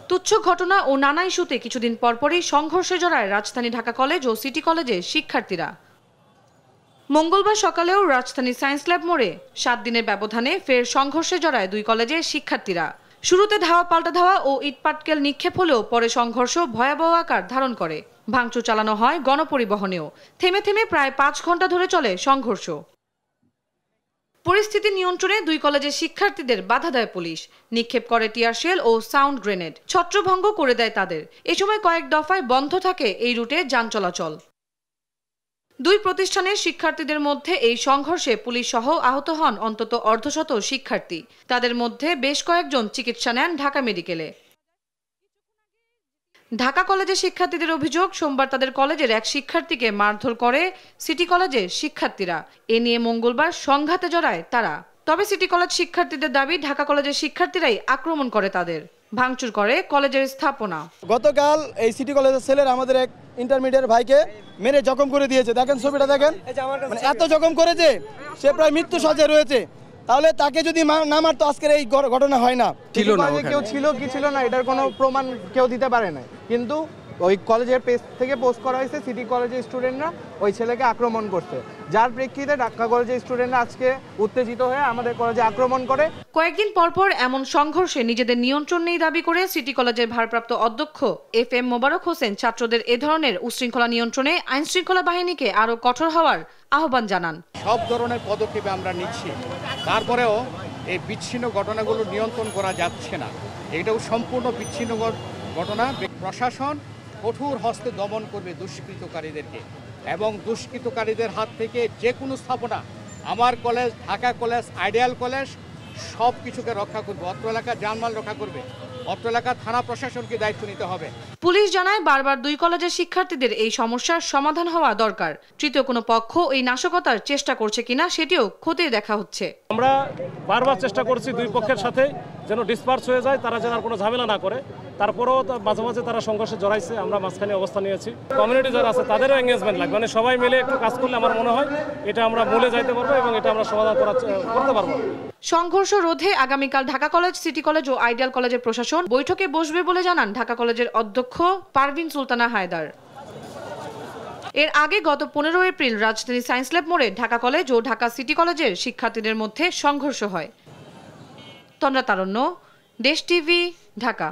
তুচ্ছ ঘটনা ও নানা ইস্যুতে কিছুদিন পরপরই সংঘর্ষে জড়ায় রাজধানী ঢাকা কলেজ ও সিটি কলেজের শিক্ষার্থীরা। মঙ্গলবার সকালেও রাজধানী সায়েন্স ল্যাব মোড়ে 7 দিনের ব্যবধানে ফের সংঘর্ষে জড়ায় দুই কলেজের শিক্ষার্থীরা। শুরুতে ধাওয়া পাল্টা ধাওয়া ও ইটপাটকেল নিক্ষেপ হলেও পরে সংঘর্ষ ভয়াবহ আকার ধারণ করে। ভাঙচুর চালানো হয় গণপরিবহনেও। থেমে থেমে প্রায় 5 ঘন্টা ধরে চলে সংঘর্ষ। পরিস্থিতি নিয়ন্ত্রণে দুই কলেজের শিক্ষার্থীদের বাধা দেয় পুলিশ। নিক্ষেপ করে টিয়ার শেল ও সাউন্ড গ্রেনেড, ছত্রভঙ্গ করে দেয় তাদের। এ সময় কয়েক দফায় বন্ধ থাকে এই রুটে যান চলাচল। দুই প্রতিষ্ঠানের শিক্ষার্থীদের মধ্যে এই সংঘর্ষে পুলিশ সহ আহত হন অন্তত অর্ধশত শিক্ষার্থী। তাদের মধ্যে বেশ কয়েকজন চিকিৎসা নেন ঢাকা মেডিকেলে। ঢাকা কলেজের শিক্ষার্থীদের অভিযোগ, সোমবার তাদের কলেজের এক শিক্ষার্থীকে মারধর করে সিটি কলেজের শিক্ষার্থীরা। এ নিয়ে মঙ্গলবার সংঘাতে জড়ায় তারা। তবে সিটি কলেজ শিক্ষার্থীদের দাবি, ঢাকা কলেজের শিক্ষার্থীরাই আক্রমণ করে তাদের, ভাঙচুর করে কলেজের স্থাপনা। গতকাল এই সিটি কলেজের ছেলের আমাদের এক ইন্টারমিডিয়েট ভাইকে মেরে জখম করে দিয়েছে। দেখেন ছবিটা, দেখেন মানে এত জখম করেছে, সে প্রায় মৃত্যু সজ্জায় রয়েছে। তাহলে তাকে যদি না মারতো আজকের এই ঘটনা হয় না। কেউ ছিল কি ছিল না এটার কোনো প্রমাণ কেউ দিতে পারে না, কিন্তু ওই কলেজের পেজ থেকে পোস্ট করা হয়েছে সিটি কলেজের স্টুডেন্টরা ওই ছেলেকে আক্রমণ করছে, যার প্রেক্ষিতে ঢাকা কলেজের স্টুডেন্টরা আজকে উত্তেজিত হয়ে আমাদের কলেজে আক্রমণ করে। কয়েকদিন পরপর এমন সংঘর্ষে নিজেদের নিয়ন্ত্রণ নেই দাবি করে সিটি কলেজের ভারপ্রাপ্ত অধ্যক্ষ FM মোবারক হোসেন ছাত্রদের এ ধরনের উশৃঙ্খলা নিয়ন্ত্রণে আইনশৃঙ্খলা বাহিনীকে আরও কঠোর হওয়ার আহ্বান জানান। সব ধরনের পদক্ষেপ আমরা নিচ্ছি, তারপরেও এই বিচ্ছিন্ন ঘটনাগুলো নিয়ন্ত্রণ করা যাচ্ছে না। এটাও সম্পূর্ণ বিচ্ছিন্ন ঘটনা। প্রশাসন কঠোর হস্তে দমন করবে দুষ্কৃতকারীদেরকে, এবং দুষ্কৃতকারীদের হাত থেকে যে কোনো স্থাপনা, আমার college, Dhaka college, ideal college, সব কিছুকে রক্ষা করবে। অত্র এলাকা জানমাল রক্ষা করবে। অত্র এলাকা থানা প্রশাসনকে দায়িত্ব নিতে হবে। পুলিশ জানায়, বারবার দুই কলেজের শিক্ষার্থীদের এই সমস্যার সমাধান হওয়া দরকার। তৃতীয় কোনো পক্ষ এই নাশকতার চেষ্টা করছে কিনা সেটিও খতিয়ে দেখা হচ্ছে। আমরা বারবার চেষ্টা করছি দুই পক্ষের সাথে যেন ডিসপার্স হয়ে যায়, তারা যেন আর কোনো ঝামেলা না করে। তারপরেও মাঝে মাঝে তারা সংঘর্ষে জড়াইছে, আমরা মাঝখানে অবস্থান নিয়েছি। কমিউনিটি যারা আছে তাদেরও এঙ্গেজমেন্ট লাগবে, মানে সবাই মিলে একটু কাজ করলে আমার মনে হয় এটা আমরা মূলে যাইতে পারবো এবং এটা আমরা সমাধান করতে পারবো। সংঘর্ষ রোধে আগামীকাল ঢাকা কলেজ, সিটি কলেজ ও আইডিয়াল কলেজের প্রশাসন বৈঠকে বসবে বলে জানান ঢাকা কলেজের অধ্যক্ষ পারভিন সুলতানা হায়দার। এর আগে গত 15 এপ্রিল রাজধানী সায়েন্স ল্যাব মোড়ে ঢাকা কলেজ ও ঢাকা সিটি কলেজের শিক্ষার্থীদের মধ্যে সংঘর্ষ হয়। তন্দ্রা তারণ্য, দেশ টিভি, ঢাকা।